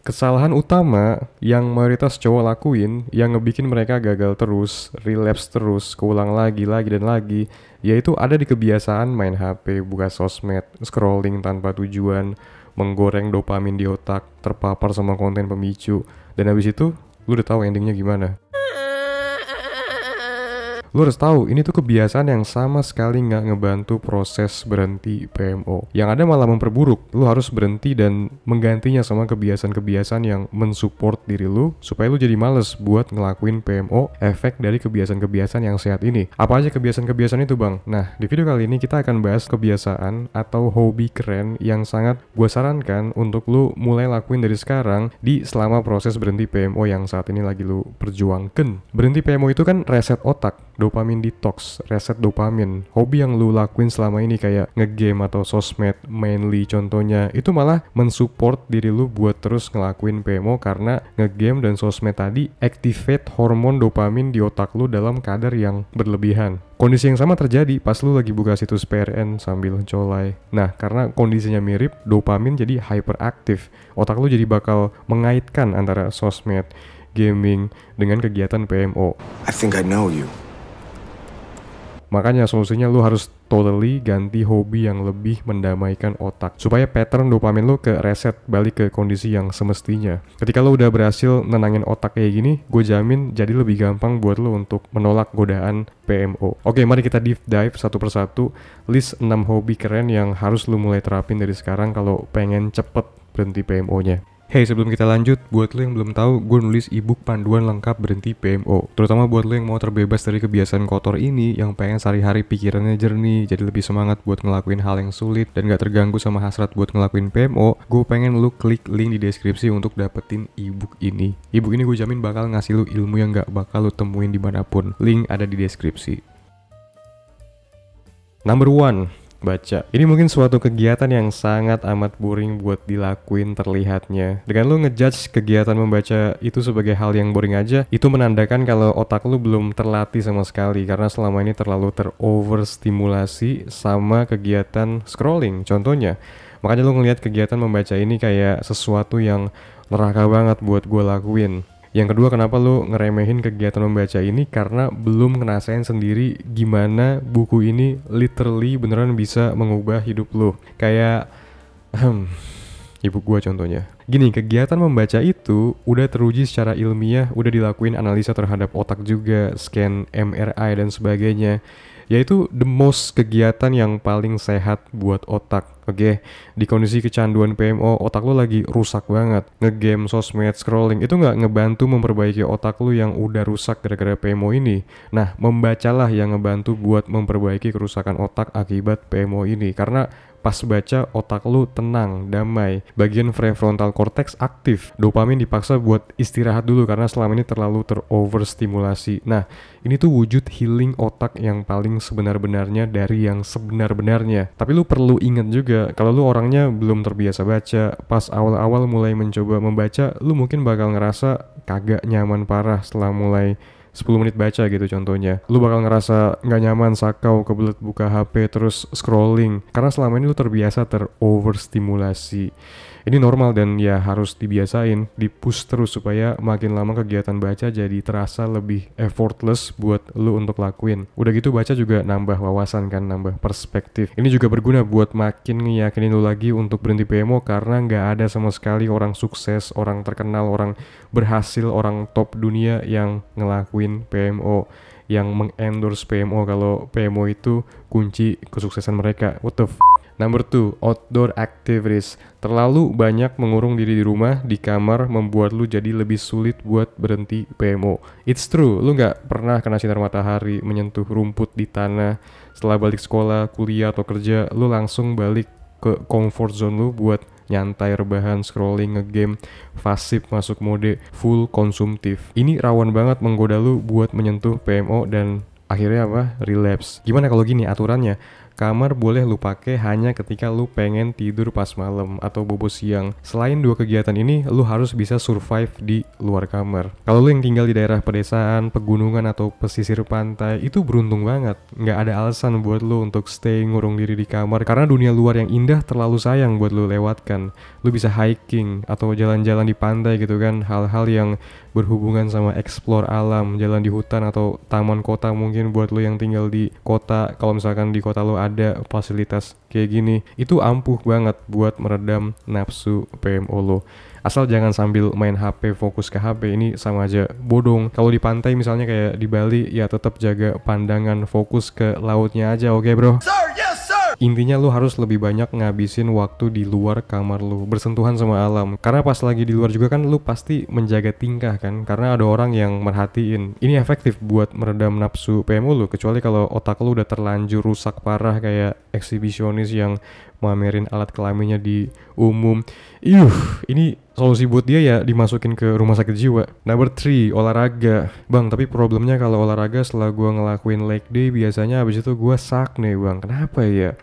Kesalahan utama yang mayoritas cowok lakuin yang ngebikin mereka gagal terus, relapse terus, keulang lagi dan lagi, yaitu ada di kebiasaan main HP, buka sosmed, scrolling tanpa tujuan, menggoreng dopamin di otak, terpapar sama konten pemicu, dan habis itu lu udah tahu endingnya gimana. Lu harus tahu, ini tuh kebiasaan yang sama sekali nggak ngebantu proses berhenti PMO. Yang ada malah memperburuk. Lu harus berhenti dan menggantinya sama kebiasaan-kebiasaan yang mensupport diri lu, supaya lu jadi males buat ngelakuin PMO, efek dari kebiasaan-kebiasaan yang sehat ini. Apa aja kebiasaan-kebiasaan itu, Bang? Nah, di video kali ini kita akan bahas kebiasaan atau hobi keren yang sangat gue sarankan untuk lu mulai lakuin dari sekarang selama proses berhenti PMO yang saat ini lagi lu perjuangkan. Berhenti PMO itu kan reset otak, dopamin detox, reset dopamin. Hobi yang lu lakuin selama ini kayak ngegame atau sosmed mainly contohnya, itu malah mensupport diri lu buat terus ngelakuin PMO karena ngegame dan sosmed tadi activate hormon dopamin di otak lu dalam kadar yang berlebihan. Kondisi yang sama terjadi pas lu lagi buka situs PRN sambil colai. Nah, karena kondisinya mirip, dopamin jadi hyperaktif. Otak lu jadi bakal mengaitkan antara sosmed, gaming dengan kegiatan PMO. I think I know you. Makanya solusinya lu harus totally ganti hobi yang lebih mendamaikan otak, supaya pattern dopamin lu ke reset balik ke kondisi yang semestinya. Ketika lu udah berhasil nenangin otak kayak gini, gue jamin jadi lebih gampang buat lu untuk menolak godaan PMO. Oke, mari kita deep dive satu persatu list 6 hobi keren yang harus lu mulai terapin dari sekarang kalau pengen cepet berhenti PMO-nya. Hey, sebelum kita lanjut, buat lo yang belum tahu, gue nulis ebook panduan lengkap berhenti PMO. Terutama buat lo yang mau terbebas dari kebiasaan kotor ini, yang pengen sehari-hari pikirannya jernih, jadi lebih semangat buat ngelakuin hal yang sulit, dan gak terganggu sama hasrat buat ngelakuin PMO, gue pengen lo klik link di deskripsi untuk dapetin ebook ini. Ebook ini gue jamin bakal ngasih lo ilmu yang gak bakal lo temuin dimanapun. Link ada di deskripsi. Number 1. Baca. Ini mungkin suatu kegiatan yang sangat amat boring buat dilakuin terlihatnya. Dengan lu ngejudge kegiatan membaca itu sebagai hal yang boring aja, itu menandakan kalau otak lu belum terlatih sama sekali karena selama ini terlalu teroverstimulasi sama kegiatan scrolling contohnya. Makanya lu ngelihat kegiatan membaca ini kayak sesuatu yang neraka banget buat gue lakuin. Yang kedua, kenapa lu ngeremehin kegiatan membaca ini? Karena belum ngerasain sendiri gimana buku ini literally beneran bisa mengubah hidup lu. Kayak ibu gua contohnya. Gini, kegiatan membaca itu udah teruji secara ilmiah, udah dilakuin analisa terhadap otak juga, scan MRI dan sebagainya. Yaitu the most kegiatan yang paling sehat buat otak. Oke, di kondisi kecanduan PMO, otak lu lagi rusak banget. Ngegame, sosmed, scrolling, itu nggak ngebantu memperbaiki otak lu yang udah rusak gara-gara PMO ini. Nah, membacalah yang ngebantu buat memperbaiki kerusakan otak akibat PMO ini. Karena pas baca, otak lu tenang, damai. Bagian prefrontal cortex aktif. Dopamin dipaksa buat istirahat dulu karena selama ini terlalu teroverstimulasi. Nah, ini tuh wujud healing otak yang paling sebenar-benarnya dari yang sebenar-benarnya. Tapi lu perlu ingat juga, kalau lu orangnya belum terbiasa baca, pas awal-awal mulai mencoba membaca, lu mungkin bakal ngerasa kagak nyaman parah setelah mulai 10 menit baca gitu contohnya. Lu bakal ngerasa nggak nyaman, sakau, kebelet buka HP, terus scrolling. Karena selama ini lu terbiasa teroverstimulasi. Ini normal dan ya harus dibiasain, di-push terus supaya makin lama kegiatan baca jadi terasa lebih effortless buat lu untuk lakuin. Udah gitu baca juga nambah wawasan kan, nambah perspektif. Ini juga berguna buat makin ngeyakinin lu lagi untuk berhenti PMO karena nggak ada sama sekali orang sukses, orang terkenal, orang berhasil, orang top dunia yang ngelakuin PMO, yang mengendorse PMO kalau PMO itu kunci kesuksesan mereka. What the f***? Number 2, outdoor activities. Terlalu banyak mengurung diri di rumah, di kamar, membuat lu jadi lebih sulit buat berhenti PMO. It's true, lu gak pernah kena sinar matahari, menyentuh rumput di tanah. Setelah balik sekolah, kuliah, atau kerja, lu langsung balik ke comfort zone lu buat nyantai, rebahan, scrolling, ngegame, pasif, masuk mode full konsumtif. Ini rawan banget menggoda lu buat menyentuh PMO dan akhirnya apa? Relapse. Gimana kalau gini aturannya? Kamar boleh lu pakai hanya ketika lu pengen tidur pas malam atau bobo siang. Selain dua kegiatan ini, lu harus bisa survive di luar kamar. Kalau lu yang tinggal di daerah pedesaan, pegunungan atau pesisir pantai, itu beruntung banget. Nggak ada alasan buat lu untuk stay ngurung diri di kamar karena dunia luar yang indah terlalu sayang buat lu lewatkan. Lu bisa hiking atau jalan-jalan di pantai gitu kan, hal-hal yang berhubungan sama explore alam, jalan di hutan atau taman kota mungkin buat lu yang tinggal di kota. Kalau misalkan di kota lu ada fasilitas kayak gini, itu ampuh banget buat meredam nafsu PMO lo. Asal jangan sambil main HP fokus ke HP, ini sama aja bodong. Kalau di pantai misalnya kayak di Bali, ya tetap jaga pandangan, fokus ke lautnya aja, oke bro? Sir, yes sir! Intinya lu harus lebih banyak ngabisin waktu di luar kamar lu, bersentuhan sama alam. Karena pas lagi di luar juga kan lu pasti menjaga tingkah kan, karena ada orang yang merhatiin. Ini efektif buat meredam nafsu PMO lu, kecuali kalau otak lu udah terlanjur rusak parah kayak eksibisionis yang mamerin alat kelaminnya di umum. Ini solusi buat dia ya dimasukin ke rumah sakit jiwa. Number 3, olahraga. Bang, tapi problemnya kalau olahraga setelah gua ngelakuin leg day, biasanya abis itu gua sak nih bang. Kenapa ya?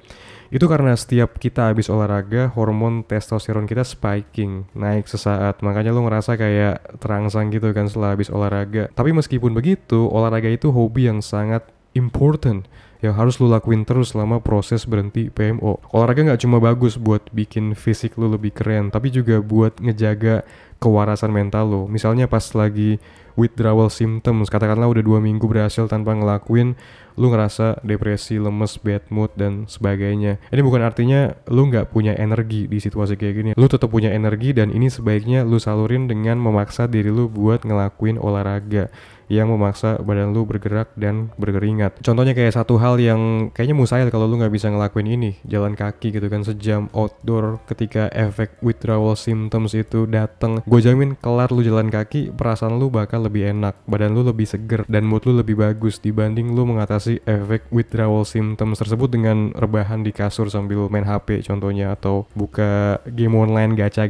Itu karena setiap kita habis olahraga, hormon testosteron kita spiking, naik sesaat. Makanya lu ngerasa kayak terangsang gitu kan setelah habis olahraga. Tapi meskipun begitu, olahraga itu hobi yang sangat important yang harus lu lakuin terus selama proses berhenti PMO. Olahraga nggak cuma bagus buat bikin fisik lu lebih keren, tapi juga buat ngejaga kewarasan mental lo. Misalnya pas lagi withdrawal symptoms, katakanlah udah 2 minggu berhasil tanpa ngelakuin, lu ngerasa depresi, lemes, bad mood, dan sebagainya. Ini bukan artinya lu nggak punya energi di situasi kayak gini. Lu tetap punya energi dan ini sebaiknya lu salurin dengan memaksa diri lu buat ngelakuin olahraga yang memaksa badan lu bergerak dan berkeringat. Contohnya kayak satu hal yang kayaknya mustahil kalau lu nggak bisa ngelakuin ini, jalan kaki gitu kan sejam outdoor ketika efek withdrawal symptoms itu datang. Gue jamin kelar lu jalan kaki, perasaan lu bakal lebih enak, badan lu lebih seger, dan mood lu lebih bagus dibanding lu mengatasi efek withdrawal symptoms tersebut dengan rebahan di kasur sambil main HP contohnya, atau buka game online, gacha.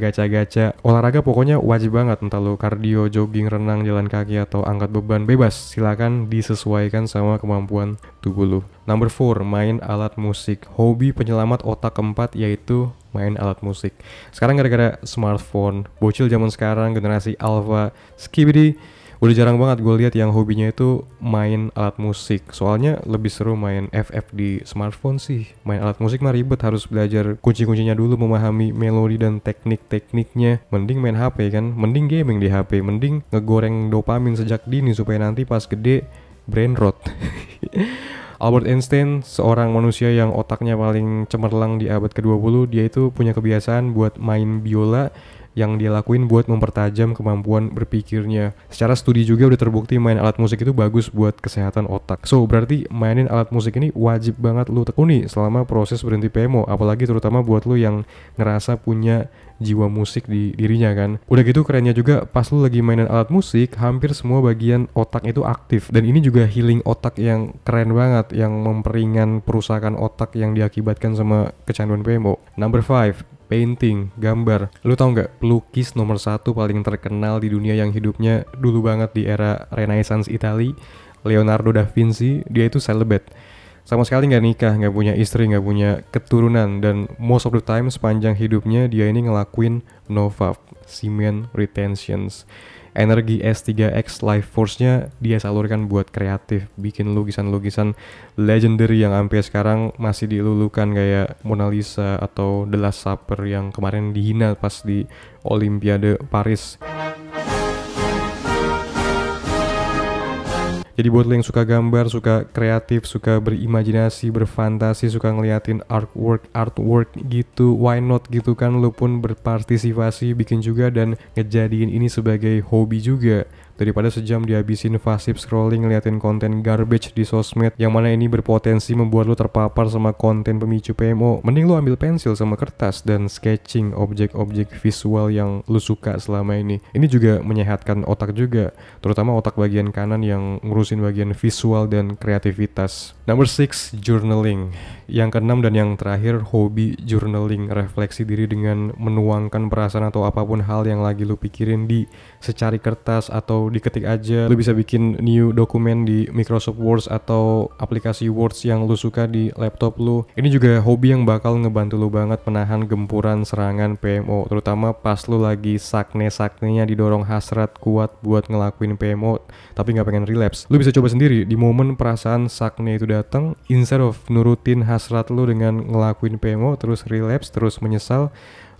Olahraga pokoknya wajib banget, entah lu cardio, jogging, renang, jalan kaki, atau angkat beban, bebas, silakan disesuaikan sama kemampuan tubuh lu. Number 4, main alat musik. Hobi penyelamat otak keempat yaitu main alat musik. Sekarang gara-gara smartphone, bocil zaman sekarang generasi alpha, skibidi, udah jarang banget gue lihat yang hobinya itu main alat musik. Soalnya lebih seru main FF di smartphone sih. Main alat musik mah ribet, harus belajar kunci-kuncinya dulu, memahami melodi dan teknik-tekniknya. Mending main HP kan, mending gaming di HP, mending ngegoreng dopamin sejak dini supaya nanti pas gede brain rot. Albert Einstein, seorang manusia yang otaknya paling cemerlang di abad ke-20, dia itu punya kebiasaan buat main biola yang dia lakuin buat mempertajam kemampuan berpikirnya. Secara studi juga udah terbukti main alat musik itu bagus buat kesehatan otak. So, berarti mainin alat musik ini wajib banget lu tekuni selama proses berhenti PMO, apalagi terutama buat lu yang ngerasa punya jiwa musik di dirinya kan. Udah gitu kerennya juga pas lu lagi mainin alat musik, hampir semua bagian otak itu aktif. Dan ini juga healing otak yang keren banget, yang memperingan perusakan otak yang diakibatkan sama kecanduan PMO. Number 5, painting, gambar. Lu tau nggak pelukis nomor 1 paling terkenal di dunia yang hidupnya dulu banget di era Renaissance Italia, Leonardo da Vinci? Dia itu celibate, sama sekali nggak nikah, nggak punya istri, nggak punya keturunan, dan most of the time sepanjang hidupnya dia ini ngelakuin NoFap, semen retentions. Energi S3X life force-nya dia salurkan buat kreatif, bikin lukisan-lukisan legendary yang sampai sekarang masih dilulukan kayak Mona Lisa atau The Last Supper yang kemarin dihina pas di Olimpiade Paris. Jadi buat lo yang suka gambar, suka kreatif, suka berimajinasi, berfantasi, suka ngeliatin artwork gitu, why not gitu kan, lo pun berpartisipasi, bikin juga dan ngejadiin ini sebagai hobi juga. Daripada sejam dihabisin pasif scrolling ngeliatin konten garbage di sosmed yang mana ini berpotensi membuat lo terpapar sama konten pemicu PMO, mending lo ambil pensil sama kertas dan sketching objek-objek visual yang lo suka selama ini. Ini juga menyehatkan otak juga, terutama otak bagian kanan yang ngurusin bagian visual dan kreativitas. Number 6, journaling. Yang keenam dan yang terakhir, hobi journaling, refleksi diri dengan menuangkan perasaan atau apapun hal yang lagi lu pikirin di secari kertas atau diketik aja. Lu bisa bikin new dokumen di Microsoft Word atau aplikasi Words yang lu suka di laptop lu. Ini juga hobi yang bakal ngebantu lu banget menahan gempuran serangan PMO, terutama pas lu lagi sakne-saknenya didorong hasrat kuat buat ngelakuin PMO tapi nggak pengen relapse. Lu bisa coba sendiri di momen perasaan sakne itu datang, instead of nurutin hasrat lu dengan ngelakuin PMO terus relapse terus menyesal,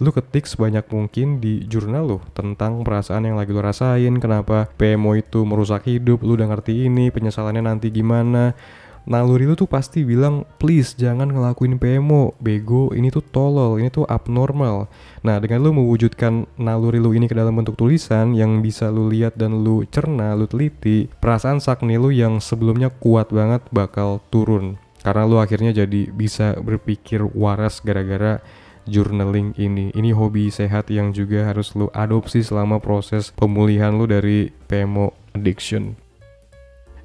lu ketik sebanyak mungkin di jurnal lu tentang perasaan yang lagi lu rasain, kenapa PMO itu merusak hidup, lu udah ngerti ini, penyesalannya nanti gimana. Naluri lu tuh pasti bilang, please jangan ngelakuin PMO, bego, ini tuh tolol, ini tuh abnormal. Nah, dengan lu mewujudkan naluri lu ini ke dalam bentuk tulisan yang bisa lu lihat dan lu cerna, lu teliti, perasaan sakne lu yang sebelumnya kuat banget bakal turun. Karena lu akhirnya jadi bisa berpikir waras gara-gara journaling ini. Ini hobi sehat yang juga harus lu adopsi selama proses pemulihan lu dari PMO addiction.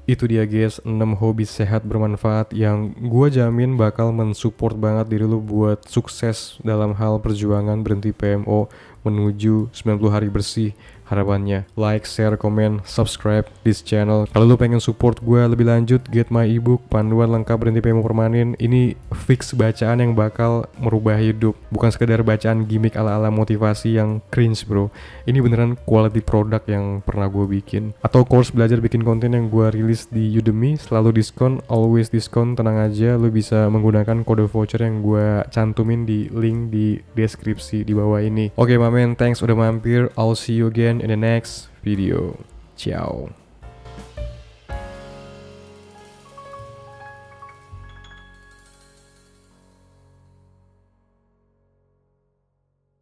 Itu dia guys, 6 hobi sehat bermanfaat yang gua jamin bakal mensupport banget diri lu buat sukses dalam hal perjuangan berhenti PMO menuju 90 hari bersih. Harapannya like, share, komen, subscribe this channel. Kalau lu pengen support gue lebih lanjut, get my ebook panduan lengkap berhenti PMO permanen. Ini fix bacaan yang bakal merubah hidup, bukan sekedar bacaan gimmick ala-ala motivasi yang cringe bro. Ini beneran quality product yang pernah gue bikin. Atau course belajar bikin konten yang gue rilis di Udemy, selalu diskon, always diskon. Tenang aja, lu bisa menggunakan kode voucher yang gue cantumin di link di deskripsi di bawah ini. Oke, my man, thanks udah mampir. I'll see you again in the next video. Ciao.